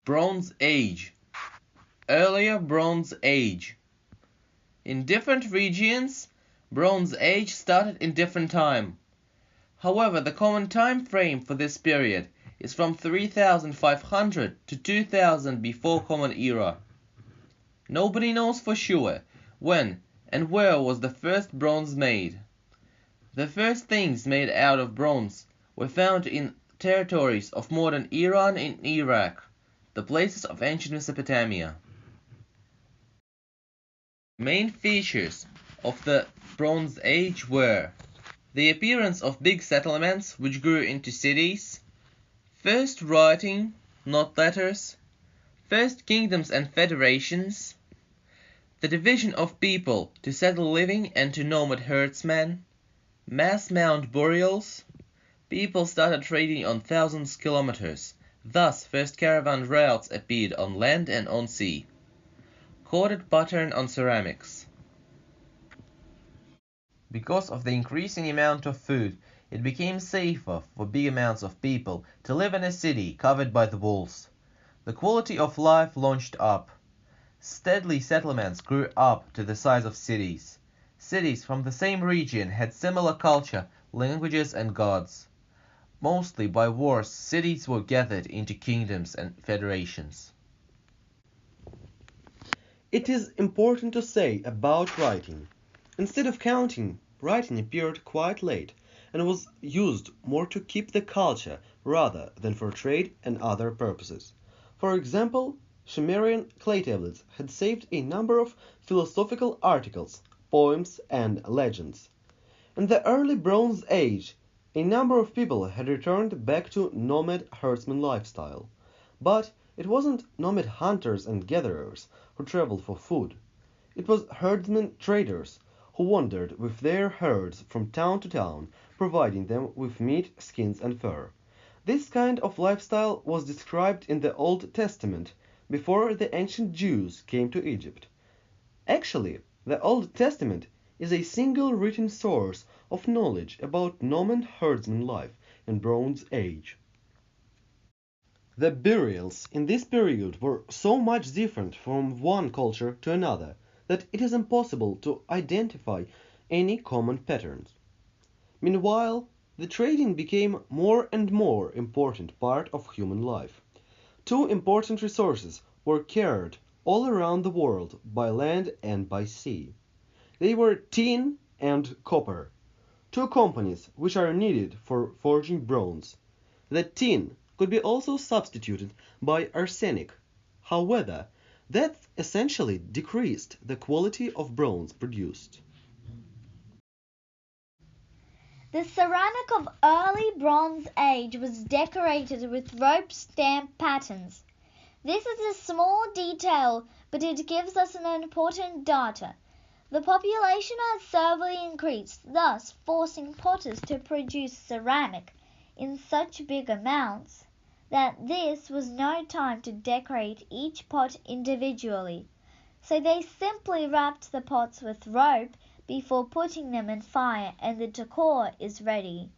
Bronze Age. Earlier Bronze Age. In different regions, Bronze Age started in different time. However, the common time frame for this period is from 3500 to 2000 before Common Era. Nobody knows for sure when and where was the first bronze made. The first things made out of bronze were found in territories of modern Iran and Iraq, the places of ancient Mesopotamia. Main features of the Bronze Age were the appearance of big settlements which grew into cities, first writing, not letters, first kingdoms and federations, the division of people to settle living and to nomad herdsmen, mass mound burials, people started trading on thousands of kilometers, thus first caravan routes appeared on land and on sea. Coded pattern on ceramics. Because of the increasing amount of food, it became safer for big amounts of people to live in a city covered by the walls. The quality of life launched up. Steadily settlements grew up to the size of cities. Cities from the same region had similar culture, languages and gods. Mostly by wars, cities were gathered into kingdoms and federations. It is important to say about writing. Instead of counting, writing appeared quite late and was used more to keep the culture rather than for trade and other purposes. For example, Sumerian clay tablets had saved a number of philosophical articles, poems, and legends. In the early Bronze Age, a number of people had returned back to nomad herdsman lifestyle. But it wasn't nomad hunters and gatherers who traveled for food. It was herdsmen traders who wandered with their herds from town to town, providing them with meat, skins, and fur. This kind of lifestyle was described in the Old Testament before the ancient Jews came to Egypt. Actually, the Old Testament is a single written source of knowledge about nomad herdsman life in Bronze Age. The burials in this period were so much different from one culture to another that it is impossible to identify any common patterns. Meanwhile, the trading became more and more important part of human life. Two important resources were carried all around the world by land and by sea. They were tin and copper, two components which are needed for forging bronze. The tin could be also substituted by arsenic. However, that essentially decreased the quality of bronze produced. The ceramic of early Bronze Age was decorated with rope stamp patterns. This is a small detail, but it gives us an important data. The population has severely increased, thus forcing potters to produce ceramic in such big amounts that this was no time to decorate each pot individually. So they simply wrapped the pots with rope before putting them in fire, and the decor is ready.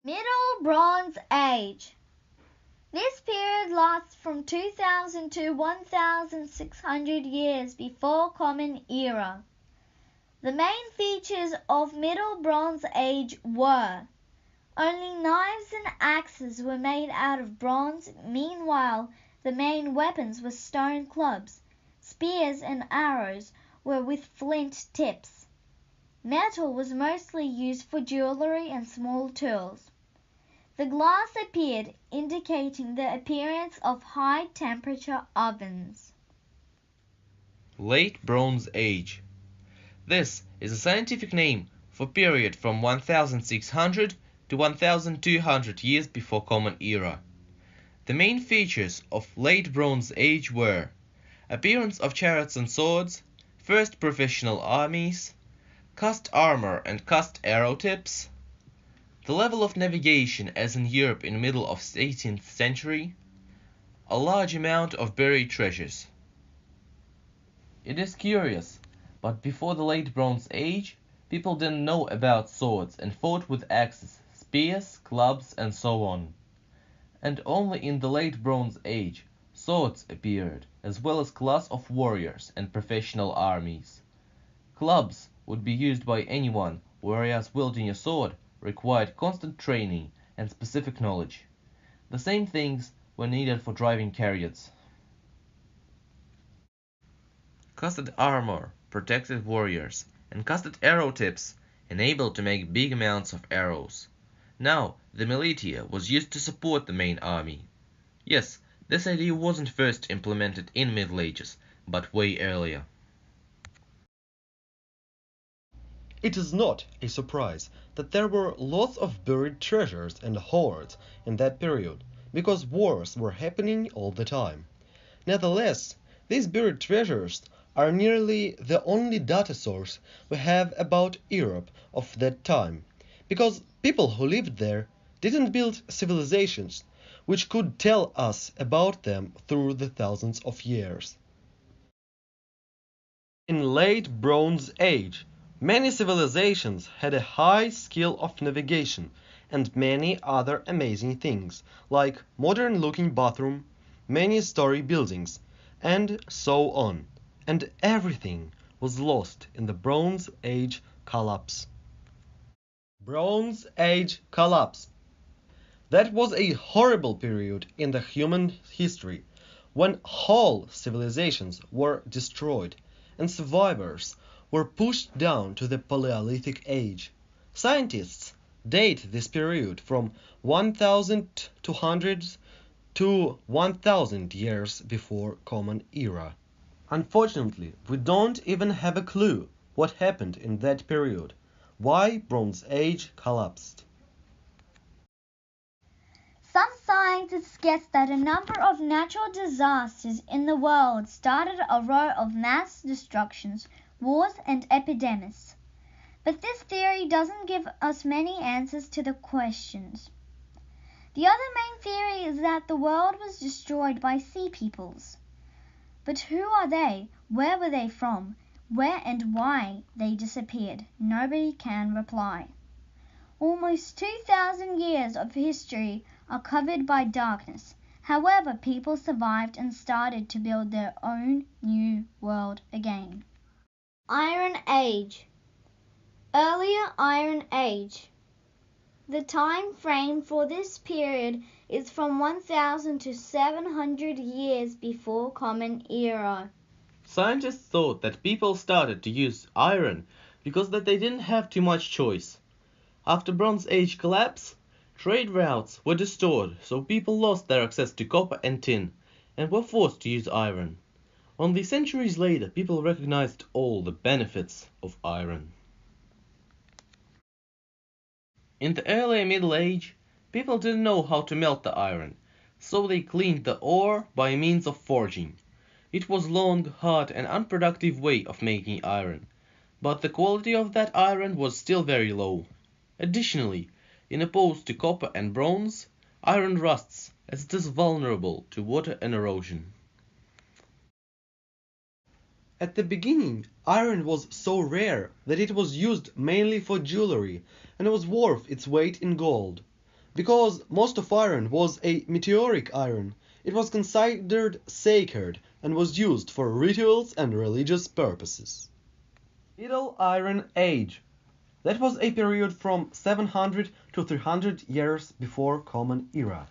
Middle Bronze Age. This period lasts from 2000 to 1600 years before Common Era. The main features of Middle Bronze Age were only knives and axes were made out of bronze. Meanwhile, the main weapons were stone clubs. Spears and arrows were with flint tips. Metal was mostly used for jewelry and small tools. The glass appeared, indicating the appearance of high-temperature ovens. Late Bronze Age. This is a scientific name for period from 1600 to 1200 years before Common Era. The main features of Late Bronze Age were appearance of chariots and swords, first professional armies, cast armor and cast arrow tips, the level of navigation as in Europe in middle of 18th century, a large amount of buried treasures. It is curious, but before the Late Bronze Age, people didn't know about swords and fought with axes, spears, clubs, and so on. and only in the late Bronze Age swords appeared, as well as class of warriors and professional armies. Clubs would be used by anyone, whereas wielding a sword required constant training and specific knowledge. The same things were needed for driving chariots. Casted armor protected warriors, and casted arrow tips enabled to make big amounts of arrows. Now, the militia was used to support the main army. Yes, this idea wasn't first implemented in Middle Ages, but way earlier. It is not a surprise that there were lots of buried treasures and hoards in that period, because wars were happening all the time. Nevertheless, these buried treasures are nearly the only data source we have about Europe of that time, because people who lived there didn't build civilizations which could tell us about them through the thousands of years. In late Bronze Age, many civilizations had a high skill of navigation and many other amazing things, like modern-looking bathroom, many-story buildings, and so on. And everything was lost in the Bronze Age collapse. Bronze Age collapse. That was a horrible period in the human history when whole civilizations were destroyed and survivors were pushed down to the Paleolithic age. Scientists date this period from 1200 to 1000 years before Common Era. Unfortunately, we don't even have a clue what happened in that period, why Bronze Age collapsed. Some scientists guess that a number of natural disasters in the world started a row of mass destructions, wars, and epidemics. But this theory doesn't give us many answers to the questions. The other main theory is that the world was destroyed by sea peoples. But who are they? Where were they from? Where and why they disappeared? Nobody can reply. Almost 2,000 years of history are covered by darkness. However, people survived and started to build their own new world again. Iron Age. Earlier Iron Age. The time frame for this period is from 1000 to 700 years before Common Era. Scientists thought that people started to use iron because that they didn't have too much choice. After Bronze Age collapse, trade routes were distorted, so people lost their access to copper and tin and were forced to use iron. Only centuries later, people recognized all the benefits of iron. In the early Middle Age, people didn't know how to melt the iron, so they cleaned the ore by means of forging. It was a long, hard, and unproductive way of making iron, but the quality of that iron was still very low. Additionally, in opposed to copper and bronze, iron rusts as it is vulnerable to water and erosion. At the beginning, iron was so rare that it was used mainly for jewelry and was worth its weight in gold. Because most of iron was a meteoric iron, it was considered sacred and was used for rituals and religious purposes. Middle Iron Age. That was a period from 700 to 300 years before Common Era.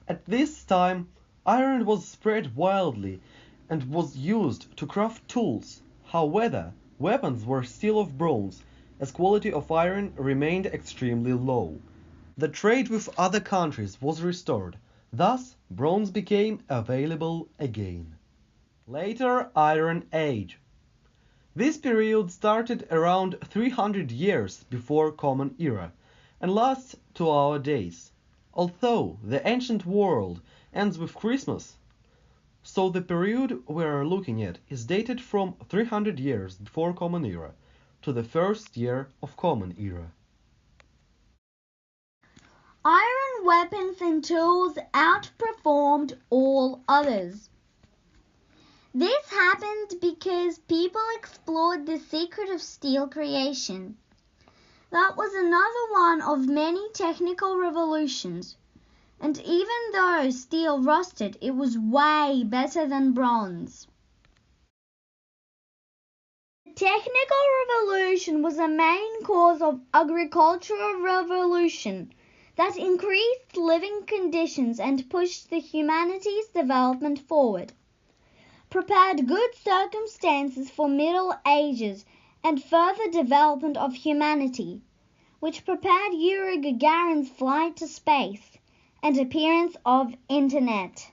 At this time, iron was spread wildly and was used to craft tools. However, weapons were still of bronze, as quality of iron remained extremely low. The trade with other countries was restored, thus bronze became available again. Later Iron Age. This period started around 300 years before Common Era and lasts to our days. Although the ancient world ends with Christmas, so the period we are looking at is dated from 300 years before Common Era to the first year of Common Era. Iron weapons and tools outperformed all others. This happened because people explored the secret of steel creation. That was another one of many technical revolutions. and even though steel rusted, it was way better than bronze. The technical revolution was a main cause of agricultural revolution that increased living conditions and pushed the humanities' development forward, prepared good circumstances for Middle Ages and further development of humanity, which prepared Yuri Gagarin's flight to space and appearance of Internet.